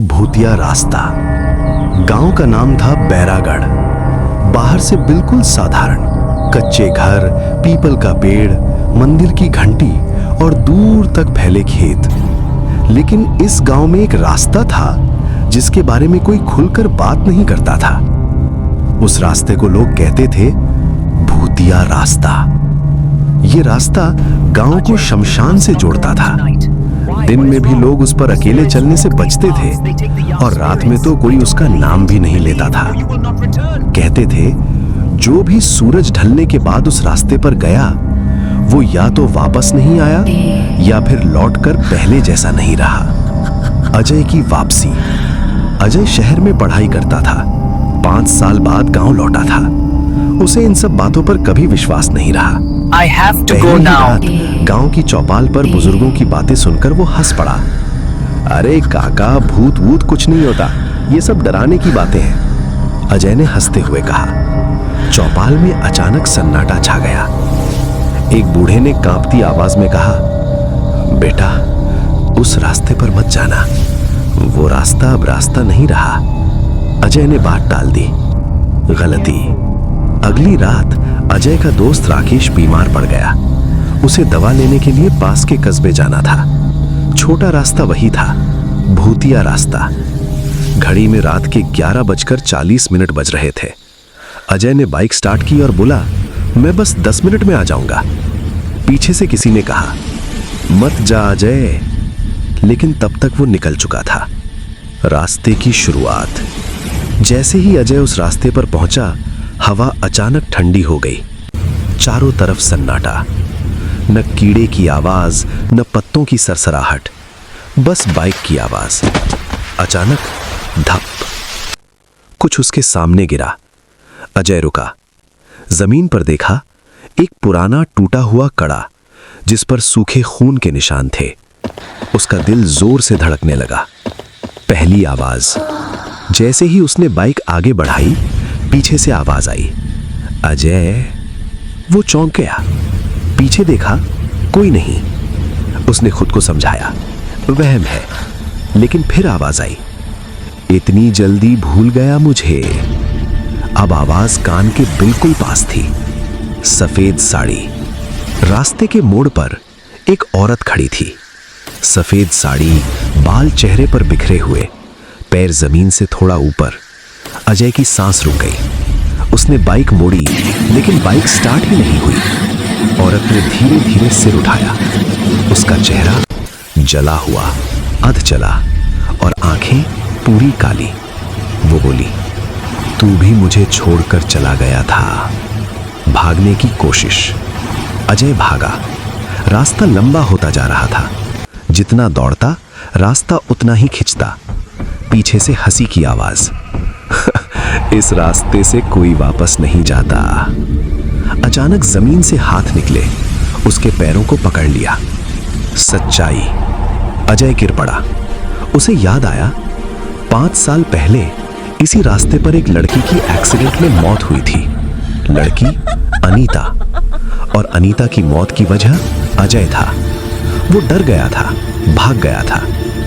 भूतिया रास्ता। गांव का नाम था बैरागढ़। बाहर से बिल्कुल साधारण, कच्चे घर, पीपल का पेड़, मंदिर की घंटी और दूर तक फैले खेत। लेकिन इस गांव में एक रास्ता था जिसके बारे में कोई खुलकर बात नहीं करता था। उस रास्ते को लोग कहते थे भूतिया रास्ता। ये रास्ता गांव को शमशान से जोड़ता था। दिन में भी लोग उस पर अकेले चलने से बचते थे और रात में तो कोई उसका नाम भी नहीं लेता था। कहते थे जो भी सूरज ढलने के बाद उस रास्ते पर गया वो या तो वापस नहीं आया या फिर लौटकर पहले जैसा नहीं रहा। अजय की वापसी। अजय शहर में पढ़ाई करता था। 5 साल बाद गांव लौटा था। उसे इन सब बातों पर कभी विश्वास नहीं रहा। I have to go now. गांव की चौपाल पर बुजुर्गों की बातें सुनकर वो हंस पड़ा। अरे काका, भूत वूत कुछ नहीं होता, ये सब डराने की बातें हैं, अजय ने हंसते हुए कहा। चौपाल में अचानक सन्नाटा छा गया। एक बूढ़े ने कांपती आवाज में कहा, बेटा उस रास्ते पर मत जाना, वो रास्ता अब रास्ता नहीं रहा। अजय ने बात टाल दी। गलती। अगली रात अजय का दोस्त राकेश बीमार पड़ गया। उसे दवा लेने के लिए पास के कस्बे जाना था। छोटा रास्ता वही था, भूतिया रास्ता। घड़ी में रात के 11:40 बज रहे थे। अजय ने बाइक स्टार्ट की और बोला, मैं बस 10 मिनट में आ जाऊंगा। पीछे से किसी ने कहा, मत जा अजय। लेकिन तब तक वो निकल चुका था। रास्ते की शुरुआत। जैसे ही अजय उस रास्ते पर पहुंचा, हवा अचानक ठंडी हो गई। चारों तरफ सन्नाटा, न कीड़े की आवाज, न पत्तों की सरसराहट, बस बाइक की आवाज। अचानक धप, कुछ उसके सामने गिरा। अजय रुका। जमीन पर देखा एक पुराना टूटा हुआ कड़ा जिस पर सूखे खून के निशान थे। उसका दिल जोर से धड़कने लगा। पहली आवाज। जैसे ही उसने बाइक आगे बढ़ाई, पीछे से आवाज आई, अजय। वो चौंक गया। पीछे देखा, कोई नहीं। उसने खुद को समझाया, वहम है। लेकिन फिर आवाज आई, इतनी जल्दी भूल गया मुझे। अब आवाज कान के बिल्कुल पास थी। सफेद साड़ी। रास्ते के मोड़ पर एक औरत खड़ी थी। सफेद साड़ी, बाल चेहरे पर बिखरे हुए, पैर जमीन से थोड़ा ऊपर। अजय की सांस रुक गई। उसने बाइक मोड़ी, लेकिन बाइक स्टार्ट ही नहीं हुई। औरत ने धीरे धीरे सिर उठाया। उसका चेहरा जला हुआ, अध जला, और आंखें पूरी काली। वो बोली, तू भी मुझे छोड़कर चला गया था। भागने की कोशिश। अजय भागा। रास्ता लंबा होता जा रहा था। जितना दौड़ता, रास्ता उतना ही खिंचता। पीछे से हंसी की आवाज, इस रास्ते से कोई वापस नहीं जाता। अचानक जमीन से हाथ निकले, उसके पैरों को पकड़ लिया। सच्चाई। अजय गिर पड़ा। उसे याद आया, 5 साल पहले इसी रास्ते पर एक लड़की की एक्सीडेंट में मौत हुई थी। लड़की अनीता। और अनीता की मौत की वजह अजय था। वो डर गया था, भाग गया था,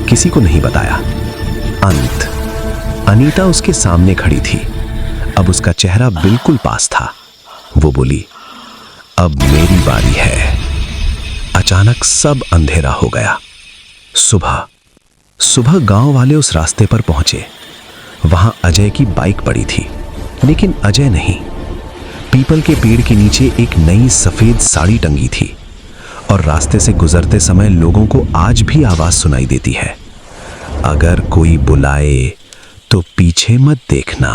किसी को नहीं बताया। अंत। अनीता उसके सामने खड़ी थी। अब उसका चेहरा बिल्कुल पास था। वो बोली, अब मेरी बारी है। अचानक सब अंधेरा हो गया। सुबह। सुबह गांव वाले उस रास्ते पर पहुंचे। वहां अजय की बाइक पड़ी थी, लेकिन अजय नहीं। पीपल के पेड़ के नीचे एक नई सफेद साड़ी टंगी थी, और रास्ते से गुजरते समय लोगों को आज भी आवाज सुनाई देती है, अगर कोई बुलाए तो पीछे मत देखना।